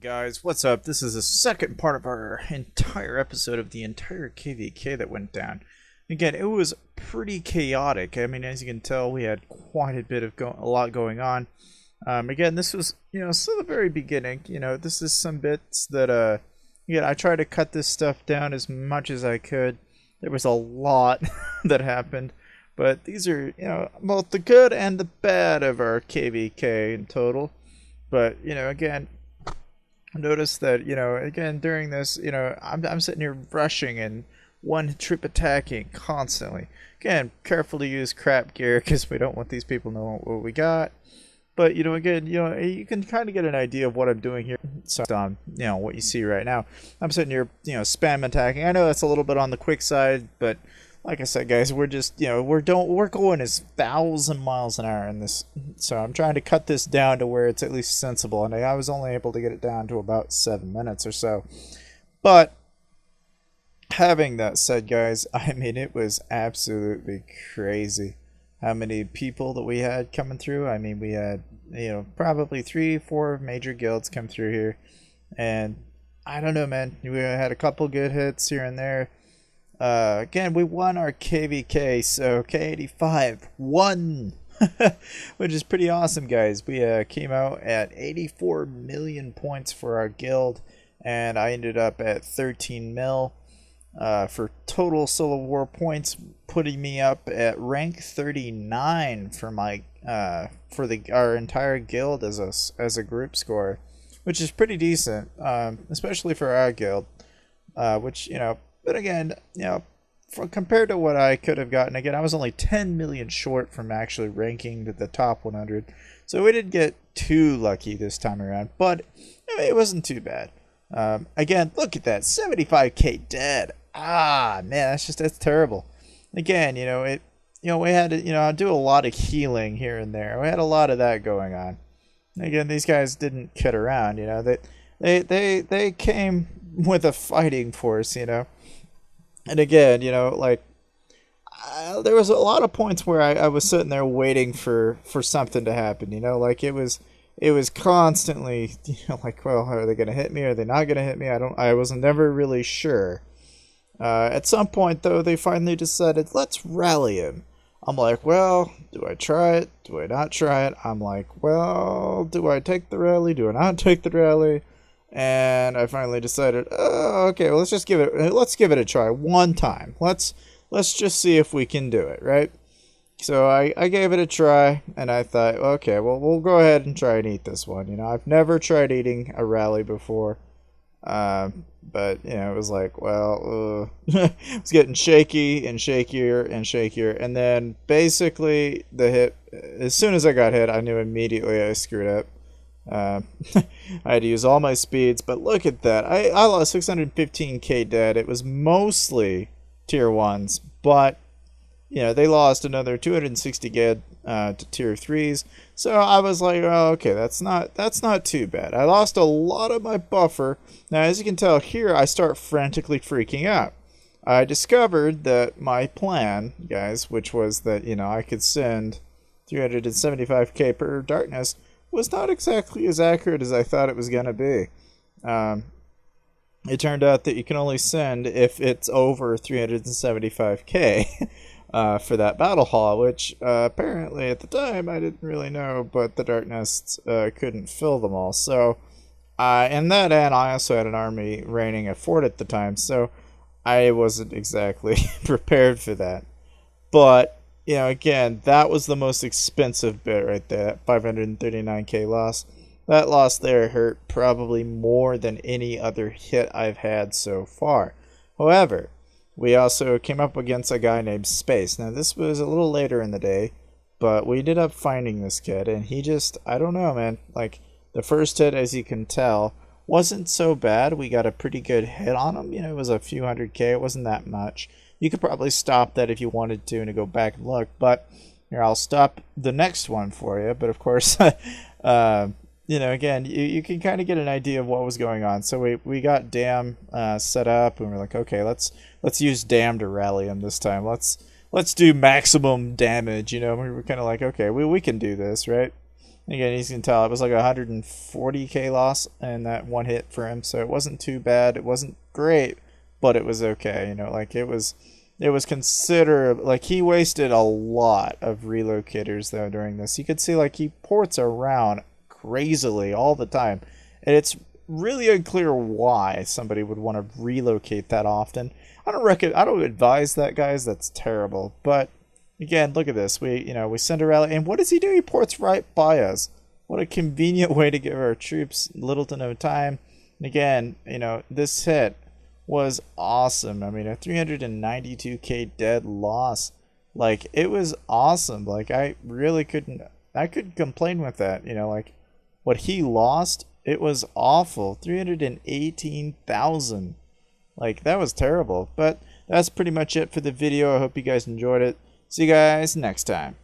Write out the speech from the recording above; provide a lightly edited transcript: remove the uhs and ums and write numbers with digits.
guys, what's up? This is the second part of our entire episode of the entire KVK that went down. Again, it was pretty chaotic. I mean, as you can tell, we had quite a bit of a lot going on. Again, this was, still the very beginning. This is some bits that, I tried to cut this stuff down as much as I could. There was a lot that happened. But these are, both the good and the bad of our KVK in total. But, again, notice that, again, during this, I'm sitting here rushing and one troop attacking constantly. Again, careful to use crap gear because we don't want these people knowing what we got. But, again, you can kind of get an idea of what I'm doing here. So, what you see right now. I'm sitting here, spam attacking. I know that's a little bit on the quick side, but like I said, guys, we're just, we're going as 1,000 miles an hour in this. So I'm trying to cut this down to where it's at least sensible. And I was only able to get it down to about 7 minutes or so. But having that said, guys, I mean, it was absolutely crazy how many people that we had coming through. I mean, we had, probably 3-4 major guilds come through here. And I don't know, man. We had a couple good hits here and there. Again, we won our KVK, so K85 won, which is pretty awesome, guys. We came out at 84 million points for our guild, and I ended up at 13 mil for total solo war points, putting me up at rank 39 for my our entire guild as a group score, which is pretty decent, especially for our guild, which But again, compared to what I could have gotten, again, I was only 10 million short from actually ranking to the top 100. So we didn't get too lucky this time around, but it wasn't too bad. Again, look at that, 75k dead. Ah, man, that's terrible. Again, we had to, do a lot of healing here and there. We had a lot of that going on. Again, these guys didn't kid around, they came with a fighting force, And again, there was a lot of points where I was sitting there waiting for something to happen, it was constantly, well, are they going to hit me? Are they not going to hit me? I was never really sure. At some point, though, they finally decided, let's rally him. I'm like, well, do I try it? Do I not try it? I'm like, well, do I take the rally? Do I not take the rally? And I finally decided, oh, okay, well, let's give it a try one time. Let's just see if we can do it, right? So I gave it a try, and I thought, okay, well, we'll go ahead and try and eat this one. I've never tried eating a rally before, but it was like, well, it was getting shaky and shakier and shakier, and then basically the hit. As soon as I got hit, I knew immediately I screwed up. I had to use all my speeds, but look at that. I lost 615k dead. It was mostly tier 1s, but they lost another 260 dead to tier 3s. So I was like, oh, okay, that's not too bad. I lost a lot of my buffer. Now, as you can tell here, I start frantically freaking out. I discovered that my plan, guys, which was that I could send 375k per darkness, was not exactly as accurate as I thought it was going to be. It turned out that you can only send if it's over 375k for that battle hall, which apparently at the time I didn't really know, but the darkness couldn't fill them all. So in that end, I also had an army reigning a fort at the time, so I wasn't exactly prepared for that. But again, that was the most expensive bit right there, that 539k loss. That loss there hurt probably more than any other hit I've had so far. However, we also came up against a guy named Space. Now, this was a little later in the day, but we ended up finding this kid, and he just, I don't know, man. Like, the first hit, as you can tell, wasn't so bad. We got a pretty good hit on him. It was a few 100k. It wasn't that much. You could probably stop that if you wanted to and go back and look, but here, I'll stop the next one for you. But of course, again, you can kind of get an idea of what was going on. So we got Dam set up, and we're like, okay, let's use Dam to rally him this time. Let's do maximum damage. We were kind of like, okay, we can do this, right? Again, you can tell it was like 140k loss and that one hit for him, so it wasn't too bad. It wasn't great, but it was okay. You know, like it was considerable. Like he wasted a lot of relocators though during this. You could see like he ports around crazily all the time, and it's really unclear why somebody would want to relocate that often. I don't advise that, guys. That's terrible. But again, look at this. We send a rally, and what does he do? He ports right by us. What a convenient way to give our troops little to no time. And again, this hit was awesome. I mean, a 392k dead loss. Like, it was awesome. Like, I couldn't complain with that. Like what he lost, it was awful. 318,000. Like, that was terrible. But that's pretty much it for the video. I hope you guys enjoyed it. See you guys next time.